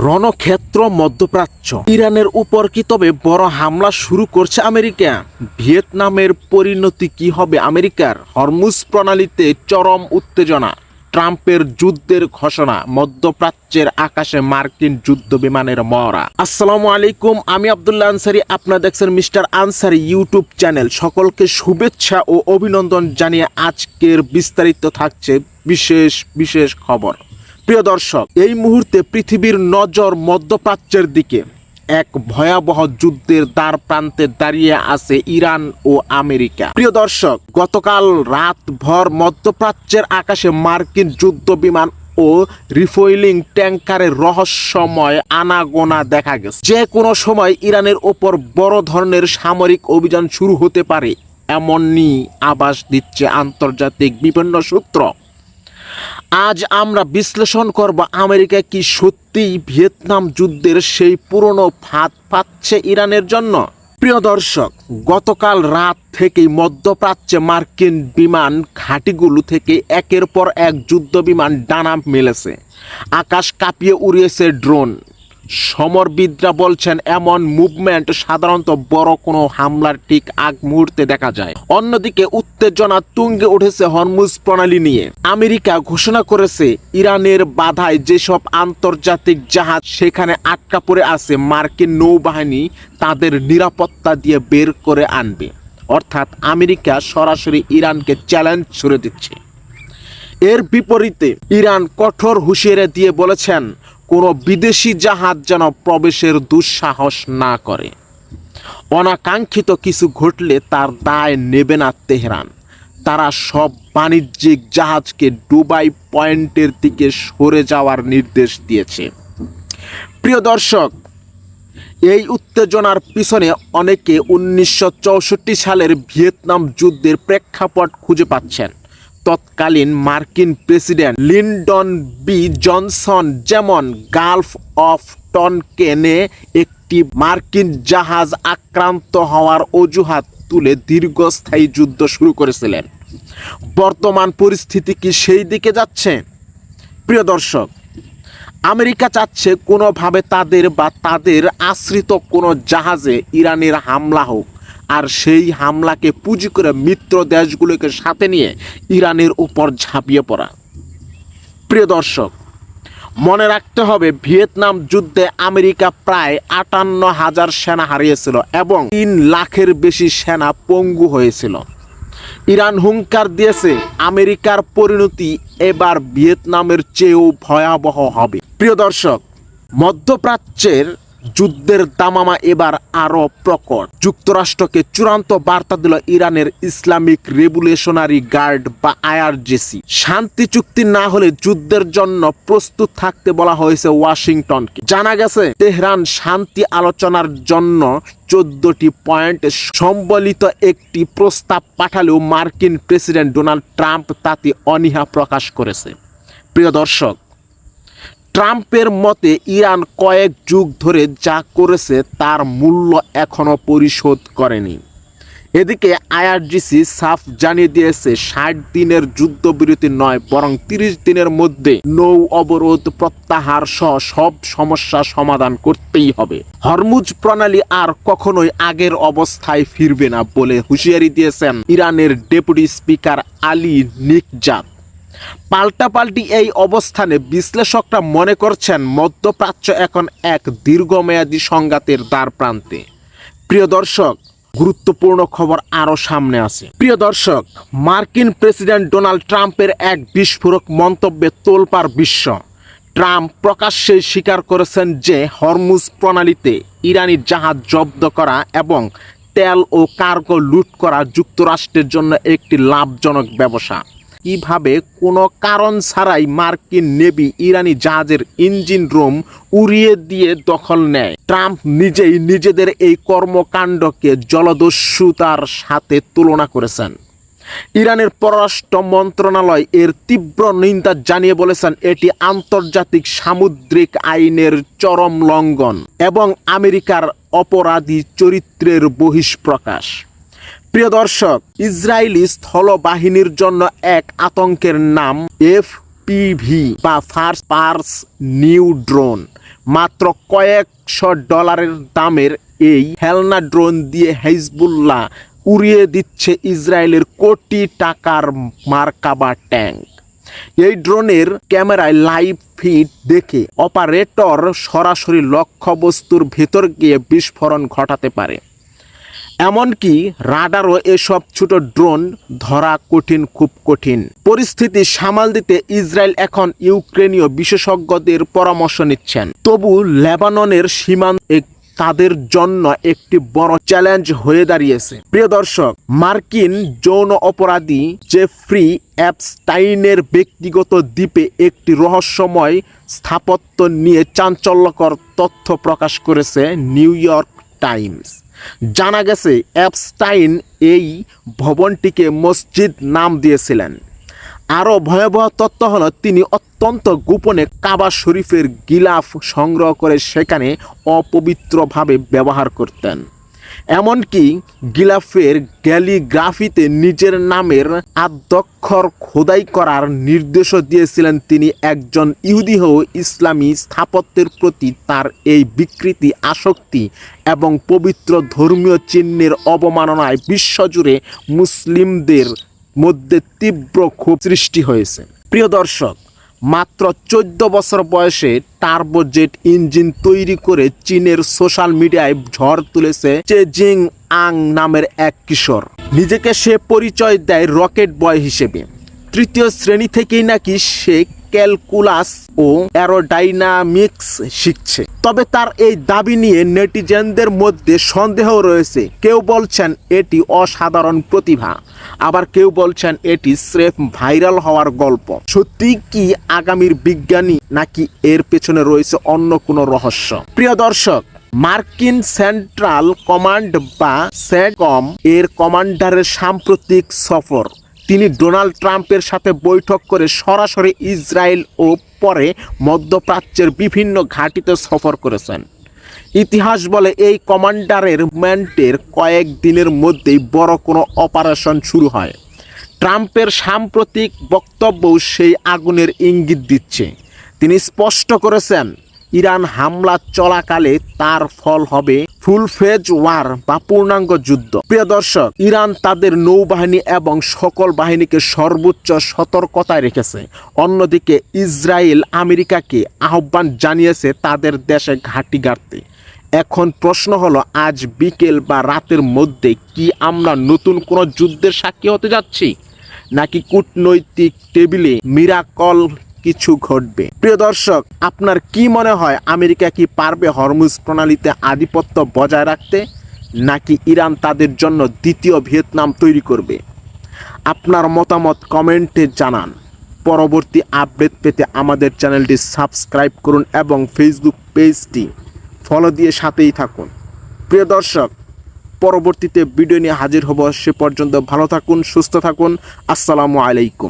রণক্ষেত্র মধ্যপ্রাচ্য। ইরানের উপর কি তবে বড় হামলা শুরু করছে আমেরিকা? ভিয়েতনামের পরিণতি কি হবে আমেরিকার? হরমুজ প্রণালীতে চরম উত্তেজনা, ট্রাম্পের যুদ্ধের ঘোষণা, মধ্যপ্রাচ্যের আকাশে মার্কিন যুদ্ধ বিমানের মহড়া। আসসালামু আলাইকুম, আমি আব্দুল্লাহ আনসারী, আপনারা দেখছেন মিস্টার আনসারী ইউটিউব চ্যানেল। সকলকে শুভেচ্ছা ও অভিনন্দন জানিয়ে আজকের বিস্তারিত থাকছে বিশেষ বিশেষ খবর। প্রিয় দর্শক, এই মুহূর্তে পৃথিবীর নজর মধ্যপ্রাচ্যের দিকে। এক ভয়াবহ যুদ্ধের দ্বার প্রান্তে দাঁড়িয়ে আছে ইরান ও আমেরিকা। প্রিয় দর্শক, গতকাল রাতভর মধ্যপ্রাচ্যের আকাশে মার্কিন যুদ্ধ বিমান ও রিফুয়েলিং ট্যাঙ্কারের রহস্যময় আনাগোনা দেখা গেছে। যে কোনো সময় ইরানের ওপর বড় ধরনের সামরিক অভিযান শুরু হতে পারে, এমনই আভাস দিচ্ছে আন্তর্জাতিক বিভিন্ন সূত্র। আজ আমরা বিশ্লেষণ করব, আমেরিকা কি সত্যিই ভিয়েতনাম যুদ্ধের সেই পুরনো ফাঁদ পাচ্ছে ইরানের জন্য? প্রিয় দর্শক, গতকাল রাত থেকেই মধ্যপ্রাচ্যে মার্কিন বিমান ঘাঁটিগুলো থেকে একের পর এক যুদ্ধ বিমান ডানা মেলেছে, আকাশ কাঁপিয়ে উড়িয়েছে ড্রোন। সমরবিদরা বলছেন এমন মুভমেন্ট সাধারণত বড় কোনো হামলার ঠিক আগ মুহূর্তে দেখা যায়। অন্যদিকে উত্তেজনা তুঙ্গে উঠেছে হরমুজ প্রণালী নিয়ে। আমেরিকা ঘোষণা করেছে ইরানের বাধায় যেসব আন্তর্জাতিক জাহাজ সেখানে আটকা পড়ে আছে, মার্কিন নৌবাহিনী তাদের নিরাপত্তা দিয়ে বের করে আনবে। অর্থাৎ আমেরিকা সরাসরি ইরানকে চ্যালেঞ্জ ছুড়ে দিচ্ছে। এর বিপরীতে ইরান কঠোর হুঁশিয়ারি দিয়ে বলেছেন কোনো বিদেশি জাহাজ যেন প্রবেশের দুঃসাহস না করে। অনাকাঙ্ক্ষিত কিছু ঘটলে তার দায় নেবে না তেহরান। তারা সব বাণিজ্যিক জাহাজকে দুবাই পয়েন্টের দিকে সরে যাওয়ার নির্দেশ দিয়েছে। প্রিয় দর্শক, এই উত্তেজনার পিছনে অনেকে 1964 সালের ভিয়েতনাম যুদ্ধের প্রেক্ষাপট খুঁজে পাচ্ছেন। তৎকালীন মার্কিন প্রেসিডেন্ট লিন্ডন বি জনসন যেমন গালফ অফ টনকেনে একটি মার্কিন জাহাজ আক্রান্ত হওয়ার অজুহাত তুলে দীর্ঘস্থায়ী যুদ্ধ শুরু করেছিলেন। বর্তমান পরিস্থিতি কি সেই দিকে যাচ্ছে? প্রিয় দর্শক, আমেরিকা চাচ্ছে কোনোভাবে তাদের আশ্রিত কোনো জাহাজে ইরানের হামলা হোক, আর সেই হামলাকে পুঁজি করে মিত্র দেশগুলোকে সাথে নিয়ে ইরানের উপর ঝাঁপিয়ে পড়া। প্রিয় দর্শক, মনে রাখতে হবে ভিয়েতনাম যুদ্ধে আমেরিকা প্রায় 58,000 সেনা হারিয়েছিল এবং 3 লাখের বেশি সেনা পঙ্গু হয়েছিল। ইরান হুঙ্কার দিয়েছে আমেরিকার পরিণতি এবার ভিয়েতনামের চেয়েও ভয়াবহ হবে। প্রিয় দর্শক, মধ্যপ্রাচ্যের যুদ্ধের দামামা এবার আরো প্রকট। যুক্তরাষ্ট্রকে চূড়ান্ত বার্তা দিল ইরানের ইসলামিক রেভলিউশনারি গার্ড বা IRGC। শান্তি চুক্তি না হলে যুদ্ধের জন্য প্রস্তুত থাকতে বলা হয়েছে ওয়াশিংটনকে। জানা গেছে তেহরান শান্তি আলোচনার জন্য 14টি পয়েন্ট সম্বলিত একটি প্রস্তাব পাঠালেও মার্কিন প্রেসিডেন্ট ডোনাল্ড ট্রাম্প তাতে অনীহা প্রকাশ করেছে। প্রিয় দর্শক, ট্রাম্পের মতে ইরান কয়েক যুগ ধরে যা করেছে তার মূল্য এখনো পরিশোধ করেনি। এদিকে IRGC সাফ জানিয়ে দিয়েছে 60 দিনের যুদ্ধবিরতি নয়, বরং 30 দিনের মধ্যে নৌ অবরোধ প্রত্যাহার সহ সব সমস্যা সমাধান করতেই হবে। হরমুজ প্রণালী আর কখনোই আগের অবস্থায় ফিরবে না বলে হুঁশিয়ারি দিয়েছেন ইরানের ডেপুটি স্পিকার আলী নিকজাত। পাল্টাপাল্টি এই অবস্থানে বিশ্লেষকরা মনে করছেন মধ্যপ্রাচ্য এখন এক দীর্ঘমেয়াদী সংঘাতের দ্বার প্রান্তে। প্রিয় দর্শক, গুরুত্বপূর্ণ খবর আরও সামনে আছে। প্রিয় দর্শক, মার্কিন প্রেসিডেন্ট ডোনাল্ড ট্রাম্পের এক বিস্ফোরক মন্তব্যে তোলপাড় বিশ্ব। ট্রাম্প প্রকাশ্যে স্বীকার করেছেন যে হরমুজ প্রণালীতে ইরানি জাহাজ জব্দ করা এবং তেল ও কার্গো লুট করা যুক্তরাষ্ট্রের জন্য একটি লাভজনক ব্যবসা। কিভাবে কোনো কারণ ছাড়াই মার্কিন নেভি ইরানি জাহাজের ইঞ্জিন রুম উড়িয়ে দিয়ে দখল নেয়। ট্রাম্প নিজেই নিজেদের এই কর্মকাণ্ডকে জলদস্যুতার সাথে তুলনা করেছেন। ইরানের পররাষ্ট্র মন্ত্রণালয় এর তীব্র নিন্দা জানিয়ে বলেছেন এটি আন্তর্জাতিক সামুদ্রিক আইনের চরম লঙ্ঘন এবং আমেরিকার অপরাধী চরিত্রের বহিঃপ্রকাশ। প্রিয় দর্শক, ইসরায়েলি স্থলবাহিনীর জন্য এক আতঙ্কের নাম FPV বা ফার্স্ট পার্স নিউ ড্রোন। মাত্র কয়েকশো ডলারের দামের এই হেলনা ড্রোন দিয়ে হিজবুল্লাহ উড়িয়ে দিচ্ছে ইসরায়েলের কোটি টাকার মার্কাবা ট্যাঙ্ক। এই ড্রোনের ক্যামেরায় লাইভ ফিড দেখে অপারেটর সরাসরি লক্ষ্যবস্তুর ভেতর গিয়ে বিস্ফোরণ ঘটাতে পারে। এমনকি রাডারও এসব ছোট ড্রোন ধরা কঠিন, খুব কঠিন। পরিস্থিতি সামাল দিতে ইসরায়েল এখন ইউক্রেনীয় বিশেষজ্ঞদের পরামর্শ নিচ্ছেন। তবু লেবাননের সীমান্তে তাদের জন্য একটি বড় চ্যালেঞ্জ হয়ে দাঁড়িয়েছে। প্রিয় দর্শক, মার্কিন যৌন অপরাধী জেফ্রি অ্যাপস্টাইনের ব্যক্তিগত দ্বীপে একটি রহস্যময় স্থাপত্য নিয়ে চাঞ্চল্যকর তথ্য প্রকাশ করেছে নিউ ইয়র্ক টাইমস। জানা গেছে অ্যাপস্টাইন এই ভবনটিকে মসজিদ নাম দিয়েছিলেন। আরও ভয়াবহ তথ্য হলো তিনি অত্যন্ত গোপনে কাবা শরীফের গিলাফ সংগ্রহ করে সেখানে অপবিত্রভাবে ব্যবহার করতেন। এমনকি গিলাফের ক্যালিগ্রাফিতে নিজের নামের আদ্যক্ষর খোদাই করার নির্দেশও দিয়েছিলেন তিনি। একজন ইহুদি হয়েও ইসলামী স্থাপত্যের প্রতি তার এই বিকৃতি, আসক্তি এবং পবিত্র ধর্মীয় চিহ্নের অবমাননায় বিশ্বজুড়ে মুসলিমদের মধ্যে তীব্র ক্ষোভ সৃষ্টি হয়েছে। প্রিয় দর্শক, মাত্র 14 বছর বয়সে টার্বোজেট ইঞ্জিন তৈরি করে চীনের সোশ্যাল মিডিয়ায় ঝড় তুলেছে চেজিং আং নামের এক কিশোর। নিজেকে সে পরিচয় দেয় রকেট বয় হিসেবে। তৃতীয় শ্রেণী থেকেই নাকি সে ক্যালকুলাস ও অ্যারোডাইনামিক্স শিখছে। তবে তার এই দাবি নিয়ে নেটিজেনদের মধ্যে সন্দেহ রয়েছে। কেউ বলছেন এটি অসাধারণ প্রতিভা, আবার কেউ বলছেন এটি স্রেফ ভাইরাল হওয়ার গল্প। সত্যি কি আগামীর বিজ্ঞানী, নাকি এর পেছনে রয়েছে অন্য কোনো রহস্য? প্রিয় দর্শক, মার্কিন সেন্ট্রাল কমান্ড বা সেন্টকম এর কমান্ডারের সাম্প্রতিক সফর। তিনি ডোনাল্ড ট্রাম্পের সাথে বৈঠক করে সরাসরি ইসরায়েল ও পরে মধ্যপ্রাচ্যের বিভিন্ন ঘাঁটিতে সফর করেছেন। ইতিহাস বলে এই কমান্ডারের ম্যান্টের কয়েক দিনের মধ্যেই বড় কোনো অপারেশন শুরু হয়। ট্রাম্পের সাম্প্রতিক বক্তব্যও সেই আগুনের ইঙ্গিত দিচ্ছে। তিনি স্পষ্ট করেছেন, ইরান হামলা চলাকালে তার ফল হবে ফুল ফেজ ওয়ার বা পূর্ণাঙ্গ যুদ্ধ। প্রিয় দর্শক, ইরান তাদের নৌবাহিনী এবং সকল বাহিনীকে সর্বোচ্চ সতর্কতায় রেখেছে। অন্যদিকে ইসরায়েল আমেরিকাকে আহ্বান জানিয়েছে তাদের দেশে ঘাঁটি গাড়তে। এখন প্রশ্ন হলো, আজ বিকেল বা রাতের মধ্যে কি আমরা নতুন কোনো যুদ্ধের সাক্ষী হতে যাচ্ছি, নাকি কূটনৈতিক টেবিলে মিরাকল কিছু ঘটবে? প্রিয় দর্শক, আপনার কি মনে হয়, আমেরিকা কি পারবে হরমুজ প্রণালীতে আধিপত্য বজায় রাখতে, নাকি ইরান তাদের জন্য দ্বিতীয় ভিয়েতনাম তৈরি করবে? আপনার মতামত কমেন্টে জানান। পরবর্তী আপডেট পেতে আমাদের চ্যানেলটি সাবস্ক্রাইব করুন এবং ফেসবুক পেজটি ফলো দিয়ে সাথেই থাকুন। প্রিয় দর্শক, পরবর্তীতে ভিডিও নিয়ে হাজির হব। সে পর্যন্ত ভালো থাকুন, সুস্থ থাকুন। আসসালামু আলাইকুম।